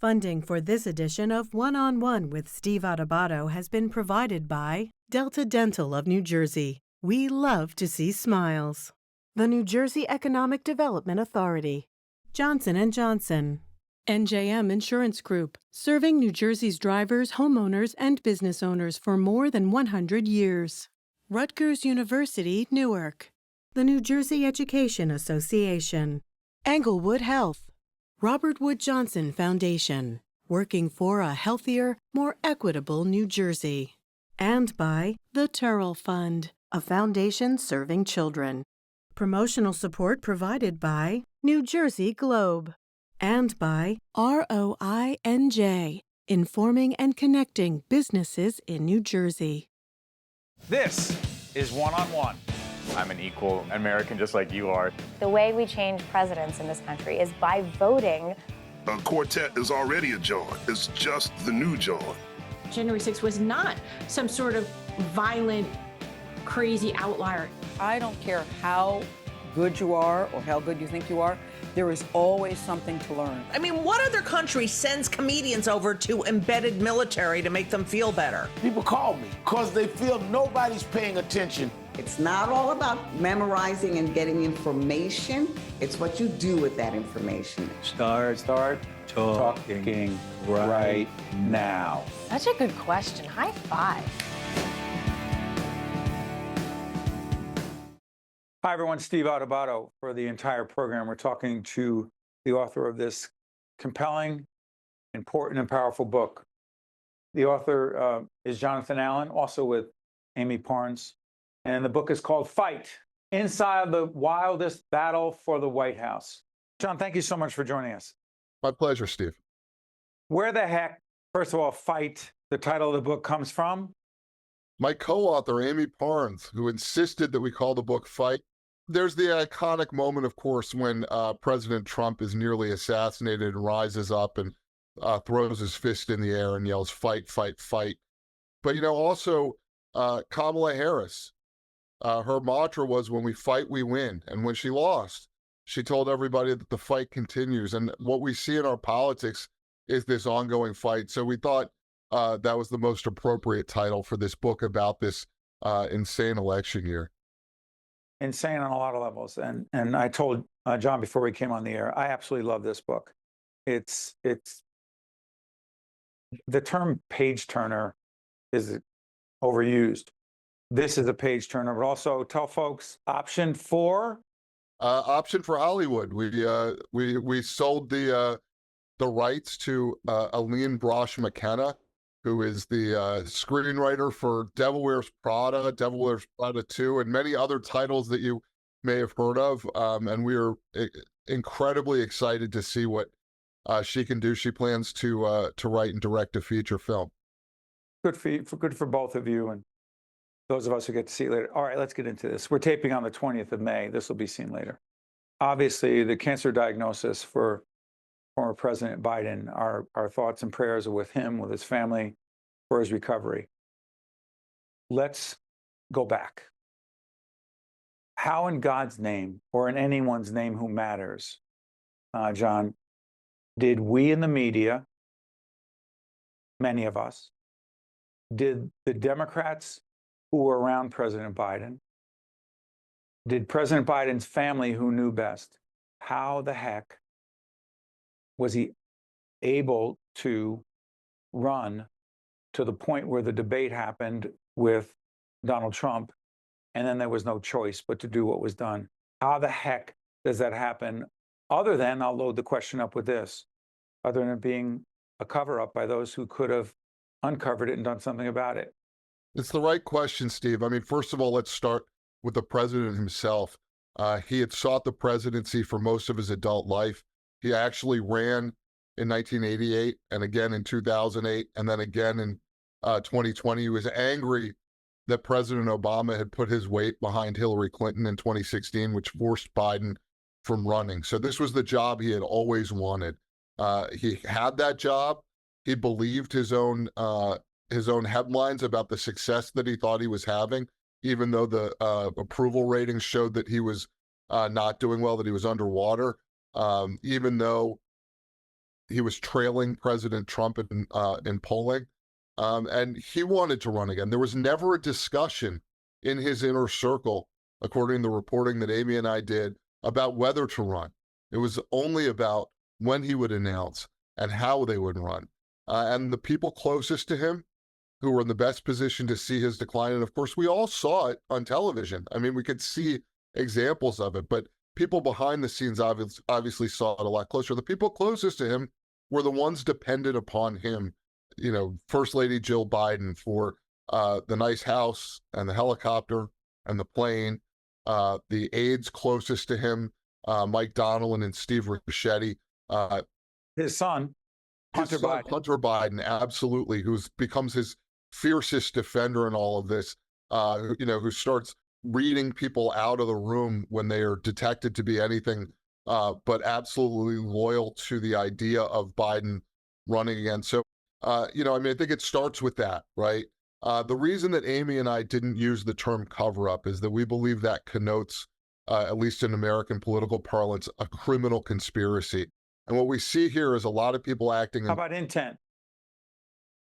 Funding for this edition of One-on-One with Steve Adubato has been provided by Delta Dental of New Jersey. We love to see smiles. The New Jersey Economic Development Authority. Johnson & Johnson. NJM Insurance Group, serving New Jersey's drivers, homeowners, and business owners for more than 100 years. Rutgers University, Newark. The New Jersey Education Association. Englewood Health. Robert Wood Johnson Foundation, working for a healthier, more equitable New Jersey. And by the Turrell Fund, a foundation serving children. Promotional support provided by New Jersey Globe. And by ROINJ, informing and connecting businesses in New Jersey. This is One-on-One. I'm an equal American just like you are. The way we change presidents in this country is by voting. A quartet is already a John. It's just the new John. January 6th was not some sort of violent, crazy outlier. I don't care how good you are or how good you think you are. There is always something to learn. I mean, what other country sends comedians over to embedded military to make them feel better? People call me because they feel nobody's paying attention. It's not all about memorizing and getting information. It's what you do with that information. Start talking right now. Such a good question. High five. Hi, everyone. Steve Adubato. For the entire program, we're talking to the author of this compelling, important, and powerful book. The author is Jonathan Allen, also with Amy Parnes. And the book is called Fight, Inside the Wildest Battle for the White House. John, thank you so much for joining us. My pleasure, Steve. Where the heck, first of all, Fight, the title of the book, comes from? My co-author, Amy Parnes, who insisted that we call the book Fight. There's the iconic moment, of course, when President Trump is nearly assassinated and rises up and throws his fist in the air and yells, fight, fight, fight. But, you know, also Kamala Harris, her mantra was, when we fight, we win. And when she lost, she told everybody that the fight continues. And what we see in our politics is this ongoing fight. So we thought that was the most appropriate title for this book about this insane election year. Insane on a lot of levels. And I told John before we came on the air, I absolutely love this book. It's the term page turner is overused. This is a page turner, but also tell folks option for Hollywood. We sold the rights to Aline Brosh McKenna, who is the screenwriter for Devil Wears Prada, Devil Wears Prada 2, and many other titles that you may have heard of. And we are incredibly excited to see what she can do. She plans to write and direct a feature film. Good for both of you and those of us who get to see it later. All right, let's get into this. We're taping on the 20th of May. This will be seen later. Obviously, the cancer diagnosis for former President Biden, our thoughts and prayers are with him, with his family, for his recovery. Let's go back. How in God's name, or in anyone's name who matters, John, did we in the media, many of us, did the Democrats who were around President Biden, did President Biden's family who knew best, how the heck was he able to run to the point where the debate happened with Donald Trump, and then there was no choice but to do what was done? How the heck does that happen? Other than, I'll load the question up with this, other than it being a cover-up by those who could have uncovered it and done something about it. It's the right question, Steve. I mean, first of all, let's start with the president himself. He had sought the presidency for most of his adult life. He actually ran in 1988 and again in 2008 and then again in 2020. He was angry that President Obama had put his weight behind Hillary Clinton in 2016, which forced Biden from running. So this was the job he had always wanted. He had that job. He believed his own headlines about the success that he thought he was having, even though the approval ratings showed that he was not doing well, that he was underwater, even though he was trailing President Trump in polling, and he wanted to run again. There was never a discussion in his inner circle, according to the reporting that Amy and I did, about whether to run. It was only about when he would announce and how they would run. And the people closest to him, who were in the best position to see his decline, and of course, we all saw it on television. I mean, we could see examples of it, but people behind the scenes obviously saw it a lot closer. The people closest to him were the ones dependent upon him, you know, First Lady Jill Biden for the nice house and the helicopter and the plane, the aides closest to him, Mike Donnellan and Steve Ricchetti. His son, Hunter Biden. Hunter Biden, absolutely, who becomes his fiercest defender in all of this, you know, who starts reading people out of the room when they are detected to be anything but absolutely loyal to the idea of Biden running again. So, you know, I mean, I think it starts with that, right? The reason that Amy and I didn't use the term cover-up is that we believe that connotes, at least in American political parlance, a criminal conspiracy. And what we see here is a lot of people acting. How about intent?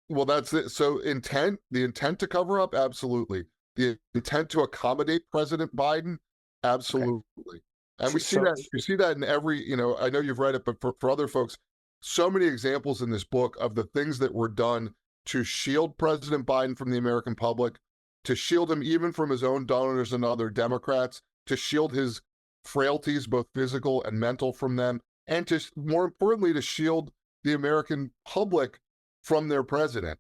Well, that's it. So intent, the intent to cover up, absolutely. The intent to accommodate President Biden, absolutely. Okay. And we see that, you see that in every, you know, I know you've read it, but for other folks, so many examples in this book of the things that were done to shield President Biden from the American public, to shield him even from his own donors and other Democrats, to shield his frailties, both physical and mental, from them, and to, more importantly, to shield the American public from their president.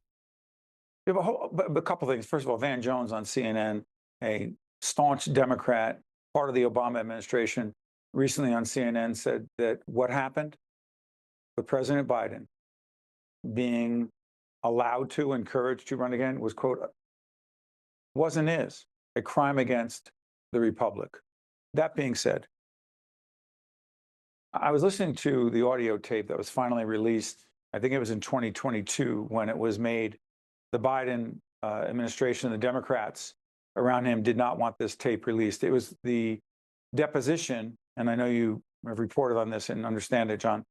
Yeah, but a couple things. First of all, Van Jones on CNN, a staunch Democrat, part of the Obama administration, recently on CNN said that what happened with President Biden being allowed to, encouraged to run again was, quote, wasn't is a crime against the Republic. That being said, I was listening to the audio tape that was finally released. I think it was in 2022 when it was made. The Biden administration, the Democrats around him did not want this tape released. It was the deposition, and I know you have reported on this and understand it, John,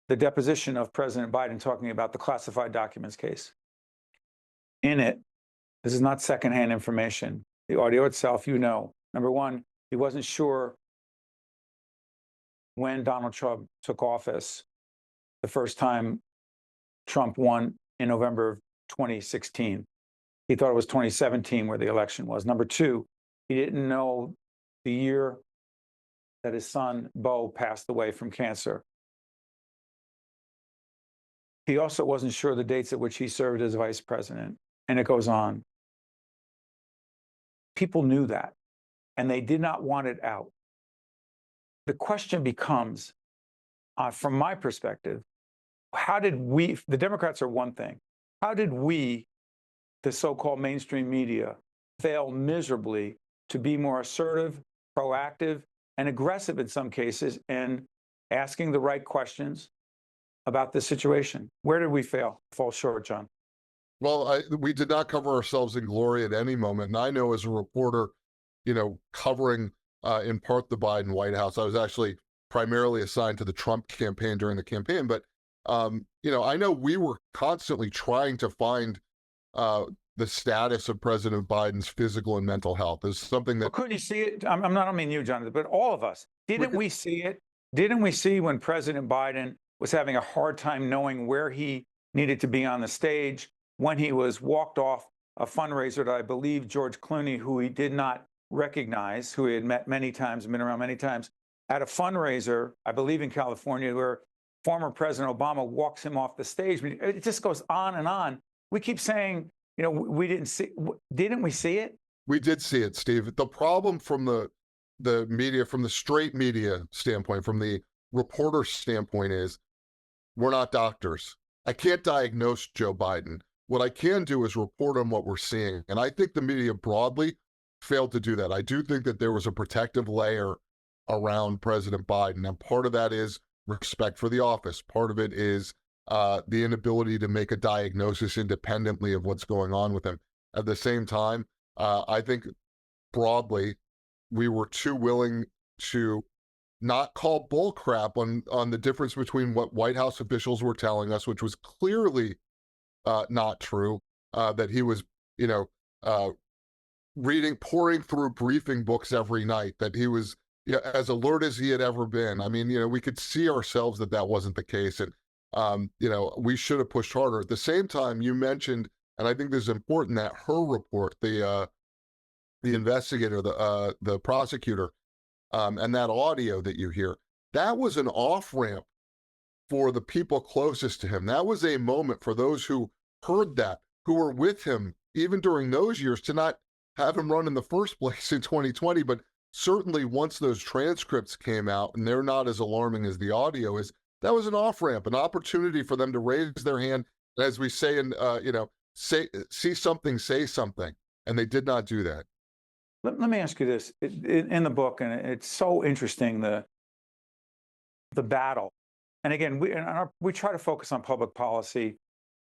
the deposition of President Biden talking about the classified documents case. In it, this is not secondhand information. The audio itself, you know, number one, he wasn't sure when Donald Trump took office the first time Trump won in November of 2016. He thought it was 2017 where the election was. Number two, he didn't know the year that his son, Beau, passed away from cancer. He also wasn't sure the dates at which he served as vice president. And it goes on. People knew that, and they did not want it out. The question becomes, from my perspective, how did we, the Democrats are one thing, how did we, the so-called mainstream media, fail miserably to be more assertive, proactive, and aggressive in some cases in asking the right questions about this situation? Where did we fall short, John? Well, we did not cover ourselves in glory at any moment. And I know as a reporter, you know, covering in part the Biden White House, I was actually primarily assigned to the Trump campaign during the campaign. But, you know, I know we were constantly trying to find the status of President Biden's physical and mental health. Is something that— Well, couldn't you see it? I'm not, I don't mean you, Jonathan, but all of us. Didn't we see it? Didn't we see when President Biden was having a hard time knowing where he needed to be on the stage, when he was walked off a fundraiser that I believe George Clooney, who he did not recognize, who he had met many times, been around many times, at a fundraiser, I believe in California, where former President Obama walks him off the stage. It just goes on and on. We keep saying, you know, we didn't see. Didn't we see it? We did see it, Steve. The problem from the media, from the straight media standpoint, from the reporter standpoint, is we're not doctors. I can't diagnose Joe Biden. What I can do is report on what we're seeing. And I think the media broadly failed to do that. I do think that there was a protective layer around President Biden. And part of that is respect for the office. Part of it is the inability to make a diagnosis independently of what's going on with him. At the same time, I think broadly, we were too willing to not call bull crap on the difference between what White House officials were telling us, which was clearly not true, that he was, pouring through briefing books every night, that he was as alert as he had ever been. I mean, we could see ourselves that wasn't the case. And, we should have pushed harder. At the same time, you mentioned, and I think this is important, that her report, the investigator, the prosecutor, and that audio that you hear, that was an off-ramp for the people closest to him. That was a moment for those who heard that, who were with him, even during those years, to not have him run in the first place in 2020. But certainly once those transcripts came out, and they're not as alarming as the audio is, that was an off-ramp, an opportunity for them to raise their hand, as we say in, see something, say something. And they did not do that. Let me ask you this. In the book, and it's so interesting, the battle. And again, we try to focus on public policy,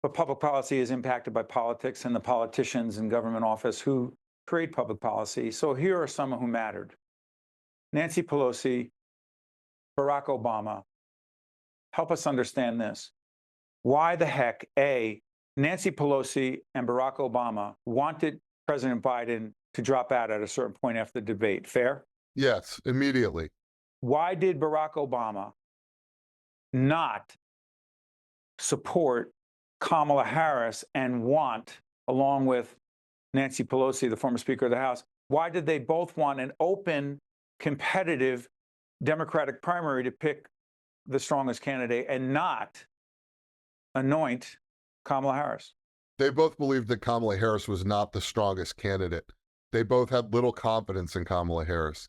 but public policy is impacted by politics and the politicians in government office who create public policy. So here are some who mattered: Nancy Pelosi, Barack Obama. Help us understand this. Why the heck, A, Nancy Pelosi and Barack Obama wanted President Biden to drop out at a certain point after the debate? Fair? Yes, immediately. Why did Barack Obama not support Kamala Harris and want, along with Nancy Pelosi, the former Speaker of the House, why did they both want an open, competitive Democratic primary to pick the strongest candidate and not anoint Kamala Harris? They both believed that Kamala Harris was not the strongest candidate. They both had little confidence in Kamala Harris.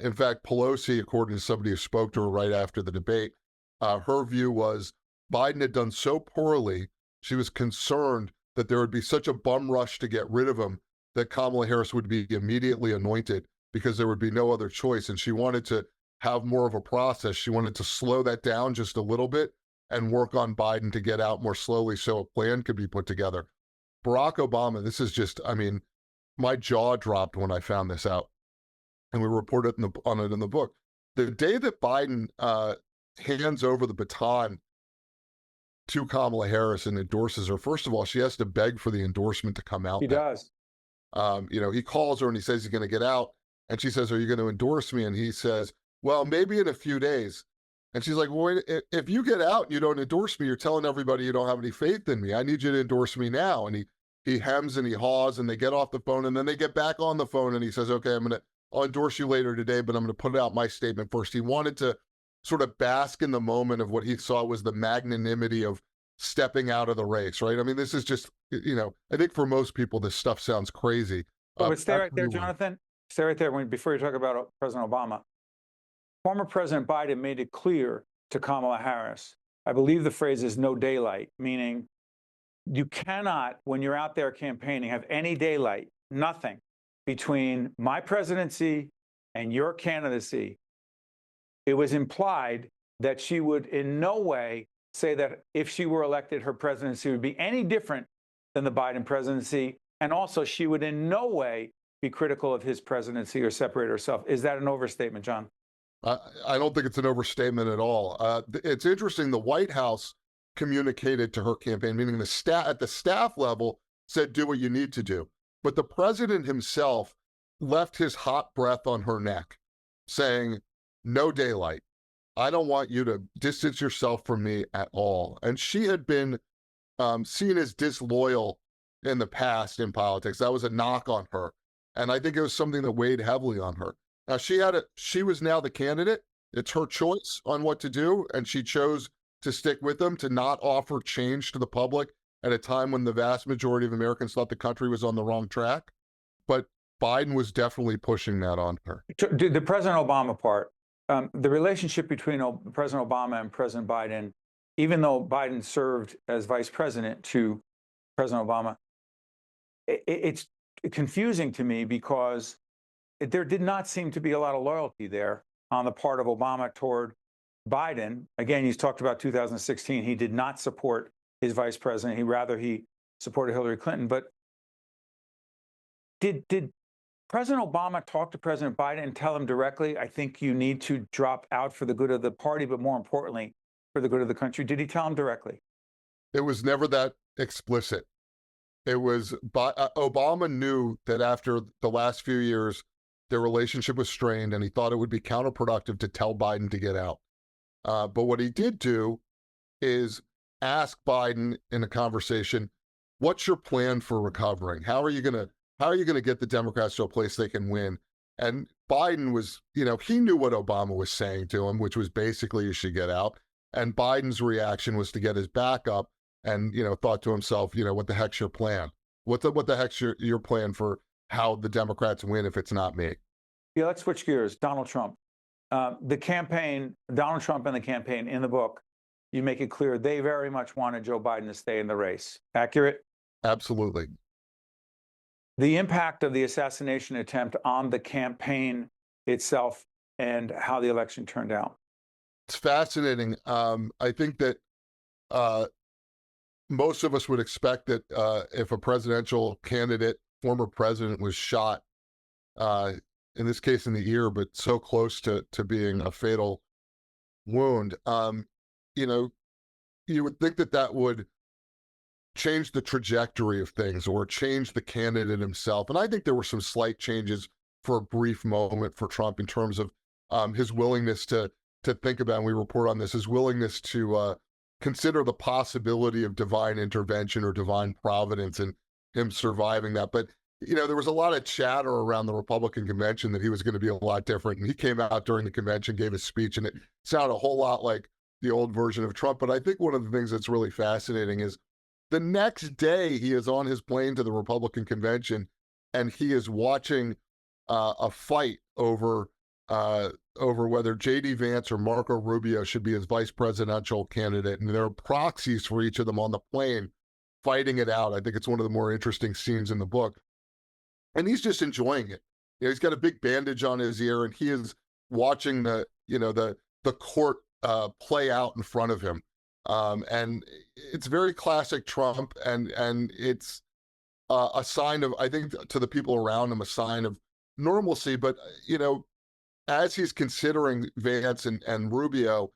In fact, Pelosi, according to somebody who spoke to her right after the debate, her view was Biden had done so poorly, she was concerned that there would be such a bum rush to get rid of him that Kamala Harris would be immediately anointed because there would be no other choice. And she wanted to have more of a process. She wanted to slow that down just a little bit and work on Biden to get out more slowly so a plan could be put together. Barack Obama, this is just, I mean, my jaw dropped when I found this out. And we reported on it in the book. The day that Biden hands over the baton to Kamala Harris and endorses her, first of all, she has to beg for the endorsement to come out. He does. He calls her and he says he's going to get out. And she says, "Are you going to endorse me?" And he says, "Well, maybe in a few days." And she's like, "Well, if you get out and you don't endorse me, you're telling everybody you don't have any faith in me. I need you to endorse me now." And he hems and he haws and they get off the phone and then they get back on the phone and he says, "Okay, I'll endorse you later today, but I'm going to put out my statement first." He wanted to sort of bask in the moment of what he saw was the magnanimity of stepping out of the race, right? I mean, this is just, I think for most people, this stuff sounds crazy. But stay right there, Jonathan. Stay right there before you talk about President Obama. Former President Biden made it clear to Kamala Harris, I believe the phrase is no daylight, meaning you cannot, when you're out there campaigning, have any daylight, nothing between my presidency and your candidacy. It was implied that she would in no way say that if she were elected, her presidency would be any different than the Biden presidency. And also, she would in no way be critical of his presidency or separate herself. Is that an overstatement, John? I don't think it's an overstatement at all. It's interesting. The White House communicated to her campaign, meaning at the staff level, said, "Do what you need to do." But the president himself left his hot breath on her neck, saying, "No daylight. I don't want you to distance yourself from me at all." And she had been seen as disloyal in the past in politics. That was a knock on her. And I think it was something that weighed heavily on her. Now, she was now the candidate. It's her choice on what to do. And she chose to stick with them, to not offer change to the public at a time when the vast majority of Americans thought the country was on the wrong track. But Biden was definitely pushing that on her. The President Obama part, the relationship between President Obama and President Biden, even though Biden served as vice president to President Obama, it's confusing to me because there did not seem to be a lot of loyalty there on the part of Obama toward Biden. Again, he's talked about 2016. He did not support his vice president. He supported Hillary Clinton. But did President Obama talked to President Biden and tell him directly, I think you need to drop out for the good of the party, but more importantly, for the good of the country? Did he tell him directly? It was never that explicit. It was, Obama knew that after the last few years, their relationship was strained, and he thought it would be counterproductive to tell Biden to get out. But what he did do is ask Biden in a conversation, what's your plan for recovering? How are you going to get the Democrats to a place they can win? And Biden was, he knew what Obama was saying to him, which was basically you should get out. And Biden's reaction was to get his back up and, thought to himself, what the heck's your plan? What the heck's your plan for how the Democrats win if it's not me? Yeah, let's switch gears. Donald Trump. The campaign, Donald Trump and the campaign in the book, you make it clear they very much wanted Joe Biden to stay in the race. Accurate? Absolutely. The impact of the assassination attempt on the campaign itself and how the election turned out. It's fascinating. I think that most of us would expect that if a presidential candidate, former president, was shot, in this case in the ear, but so close to being a fatal wound, you would think that that would change the trajectory of things or change the candidate himself. And I think there were some slight changes for a brief moment for Trump in terms of his willingness to think about, and we report on this, his willingness to consider the possibility of divine intervention or divine providence and him surviving that. But, there was a lot of chatter around the Republican convention that he was going to be a lot different. And he came out during the convention, gave a speech, and it sounded a whole lot like the old version of Trump. But I think one of the things that's really fascinating is the next day he is on his plane to the Republican convention and he is watching a fight over whether J.D. Vance or Marco Rubio should be his vice presidential candidate. And there are proxies for each of them on the plane fighting it out. I think it's one of the more interesting scenes in the book. And he's just enjoying it. He's got a big bandage on his ear and he is watching the court play out in front of him. And it's very classic Trump. And it's a sign of, I think, to the people around him, a sign of normalcy. But, as he's considering Vance and Rubio,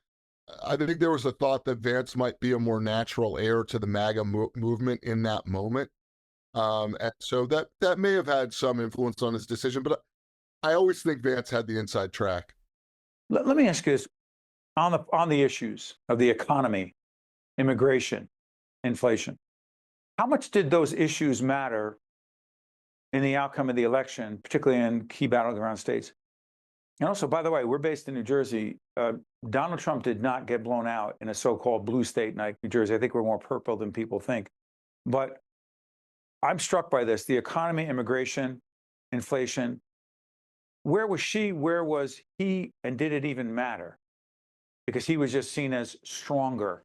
I think there was a thought that Vance might be a more natural heir to the MAGA movement in that moment. And so that may have had some influence on his decision, but I always think Vance had the inside track. Let me ask you this. On the issues of the economy, immigration, inflation, how much did those issues matter in the outcome of the election, particularly in key battleground states? And also, by the way, we're based in New Jersey. Donald Trump did not get blown out in a so-called blue state like New Jersey. I think we're more purple than people think. But I'm struck by this. The economy, immigration, inflation. Where was she? Where was he? And did it even matter? Because he was just seen as stronger.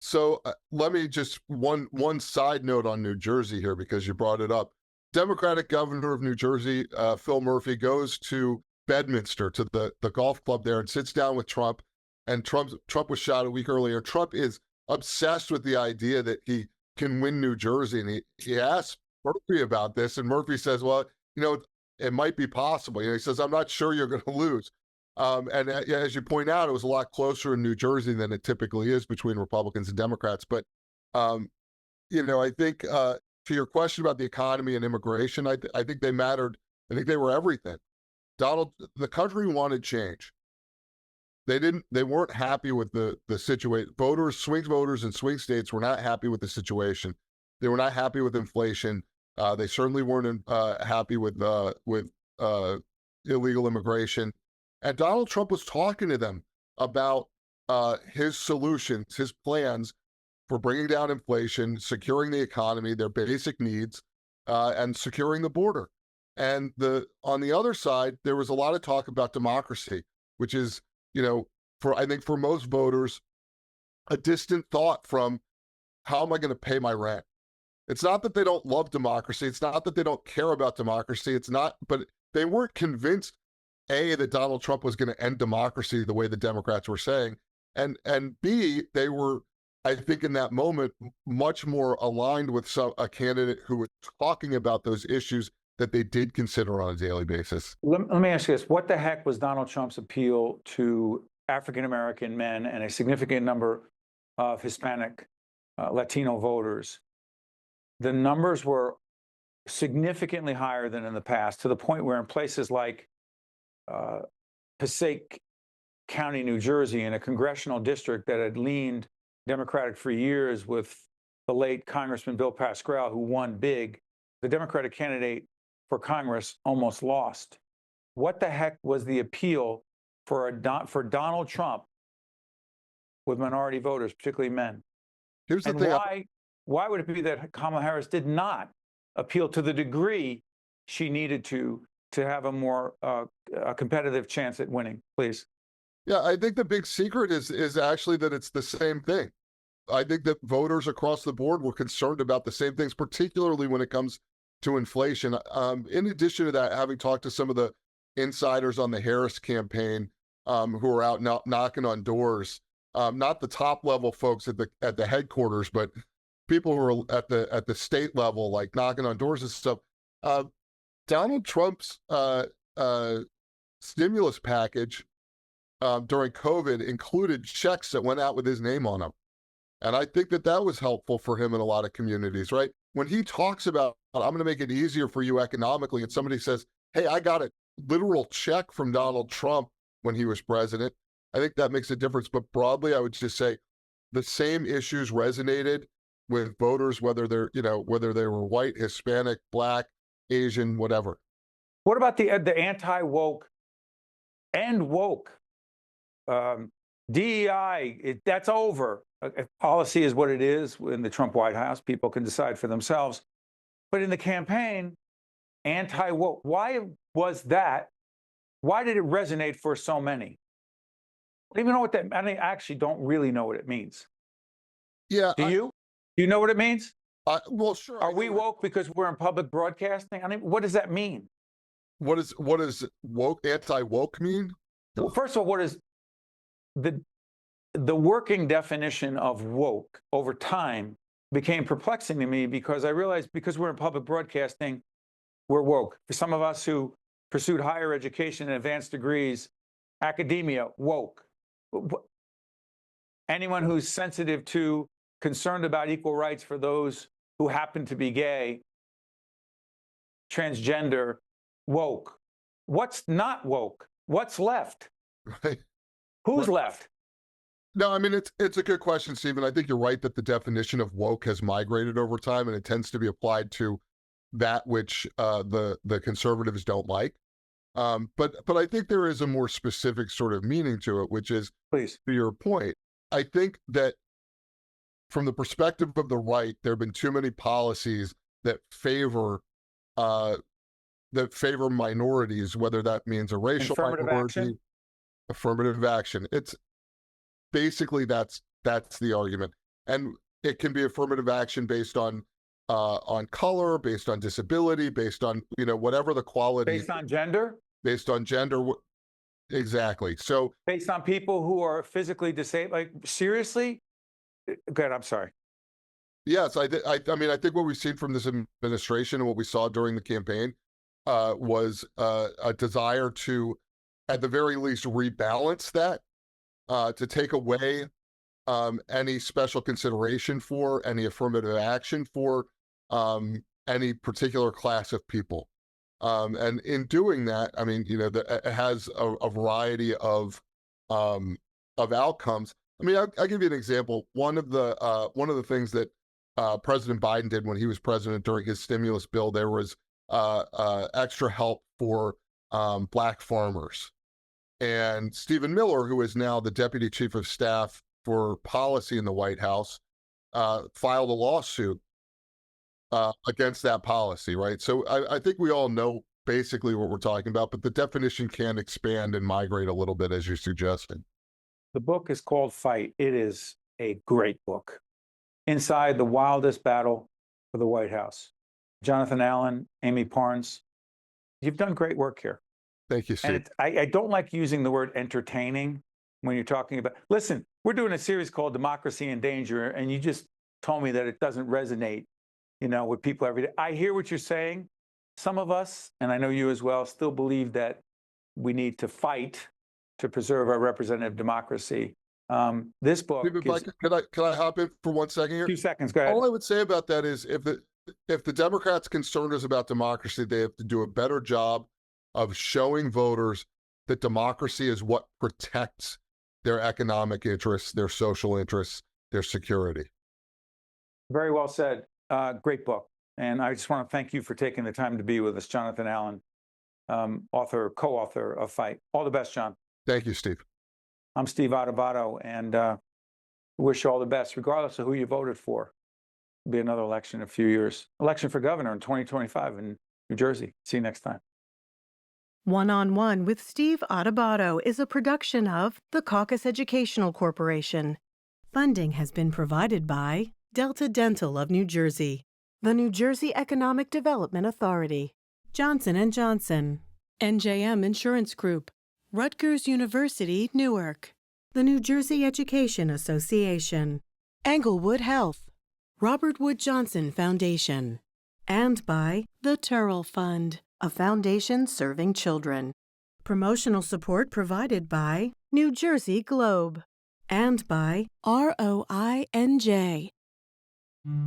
So let me just one side note on New Jersey here, because you brought it up. Democratic governor of New Jersey, Phil Murphy, goes to Bedminster, to the golf club there, and sits down with Trump. And Trump was shot a week earlier. Trump is obsessed with the idea that he can win New Jersey. And he asks Murphy about this. And Murphy says, well, it might be possible. He says, I'm not sure you're going to lose. And as you point out, it was a lot closer in New Jersey than it typically is between Republicans and Democrats. But, I think to your question about the economy and immigration, I think they mattered. I think they were everything. The country wanted change. They weren't happy with the situation. Swing voters in swing states were not happy with the situation. They were not happy with inflation. They certainly weren't happy with illegal immigration. And Donald Trump was talking to them about his solutions, his plans for bringing down inflation, securing the economy, their basic needs, and securing the border. And on the other side, there was a lot of talk about democracy, which is, I think for most voters, a distant thought from how am I going to pay my rent? It's not that they don't love democracy. It's not that they don't care about democracy. But they weren't convinced, A, that Donald Trump was going to end democracy the way the Democrats were saying. And B, they were, I think in that moment, much more aligned with a candidate who was talking about those issues that they did consider on a daily basis. Let me ask you this. What the heck was Donald Trump's appeal to African-American men and a significant number of Hispanic, Latino voters? The numbers were significantly higher than in the past, to the point where in places like Passaic County, New Jersey, in a congressional district that had leaned Democratic for years with the late Congressman Bill Pascrell, who won big, the Democratic candidate for Congress almost lost. What the heck was the appeal for Donald Trump with minority voters, particularly men? Here's the and thing. why would it be that Kamala Harris did not appeal to the degree she needed to have a more a competitive chance at winning? Please. Yeah, I think the big secret is actually that it's the same thing. I think that voters across the board were concerned about the same things, particularly when it comes to inflation. In addition to that, having talked to some of the insiders on the Harris campaign who are out knocking on doors, not the top level folks at the headquarters, but people who are at the state level, like knocking on doors and stuff. Donald Trump's stimulus package during COVID included checks that went out with his name on them. And I think that was helpful for him in a lot of communities, right? When he talks about, I'm going to make it easier for you economically, and somebody says, hey, I got a literal check from Donald Trump when he was president, I think that makes a difference. But broadly, I would just say the same issues resonated with voters, whether they were white, Hispanic, Black, Asian, whatever. What about the anti-woke and woke DEI? That's over. If policy is what it is in the Trump White House, people can decide for themselves. But in the campaign, anti-woke, why was that? Why did it resonate for so many? I don't even know what that. I actually don't really know what it means. Yeah. Do you? Do you know what it means? Well, sure. Are we woke because we're in public broadcasting? I mean, what does that mean? What does woke, anti-woke mean? Well, first of all, what is the working definition of woke over time became perplexing to me, because I realized because we're in public broadcasting, we're woke. For some of us who pursued higher education and advanced degrees, academia, woke. Anyone who's sensitive to, concerned about equal rights for those who happen to be gay, transgender, woke. What's not woke? What's left? Right. Who's left? No, I mean, it's a good question, Stephen. I think you're right that the definition of woke has migrated over time, and it tends to be applied to that which the conservatives don't like. But I think there is a more specific sort of meaning to it, which is, please, to your point, I think that from the perspective of the right, there have been too many policies that favor minorities, whether that means a racial minority, affirmative action. It's basically that's the argument, and it can be affirmative action based on color, based on disability, based on whatever the quality, based on gender, exactly. So based on people who are physically disabled. Like, seriously? Good. I'm sorry. Yes, I mean, I think what we've seen from this administration and what we saw during the campaign was a desire to, at the very least, rebalance that. To take away any special consideration for, any affirmative action for any particular class of people. And in doing that, I mean, it has a variety of outcomes. I mean, I'll give you an example. One of the things that President Biden did when he was president during his stimulus bill, there was extra help for Black farmers. And Stephen Miller, who is now the deputy chief of staff for policy in the White House, filed a lawsuit against that policy, right? So I think we all know basically what we're talking about, but the definition can expand and migrate a little bit, as you're suggesting. The book is called Fight. It is a great book. Inside the Wildest Battle for the White House. Jonathan Allen, Amy Parnes, you've done great work here. Thank you, Steve. And I don't like using the word entertaining when you're talking about, listen, we're doing a series called Democracy in Danger, and you just told me that it doesn't resonate, with people every day. I hear what you're saying, some of us, and I know you as well, still believe that we need to fight to preserve our representative democracy. This book Steve, can I hop in for 1 second here? 2 seconds, go ahead. All I would say about that is if the Democrats' concern is about democracy, they have to do a better job of showing voters that democracy is what protects their economic interests, their social interests, their security. Very well said. Great book. And I just want to thank you for taking the time to be with us, Jonathan Allen, co-author of Fight. All the best, John. Thank you, Steve. I'm Steve Adubato, and wish you all the best, regardless of who you voted for. There'll be another election in a few years. Election for governor in 2025 in New Jersey. See you next time. One-on-One with Steve Adubato is a production of the Caucus Educational Corporation. Funding has been provided by Delta Dental of New Jersey, the New Jersey Economic Development Authority, Johnson & Johnson, NJM Insurance Group, Rutgers University, Newark, the New Jersey Education Association, Englewood Health, Robert Wood Johnson Foundation, and by the Turrell Fund, a foundation serving children. Promotional support provided by New Jersey Globe and by ROINJ.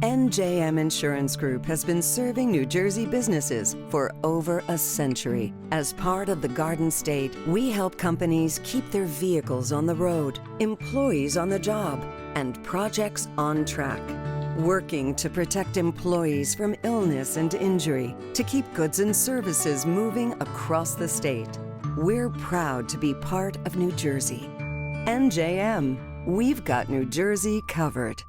NJM Insurance Group has been serving New Jersey businesses for over a century. As part of the Garden State, we help companies keep their vehicles on the road, employees on the job, and projects on track. Working to protect employees from illness and injury, to keep goods and services moving across the state. We're proud to be part of New Jersey. NJM, we've got New Jersey covered.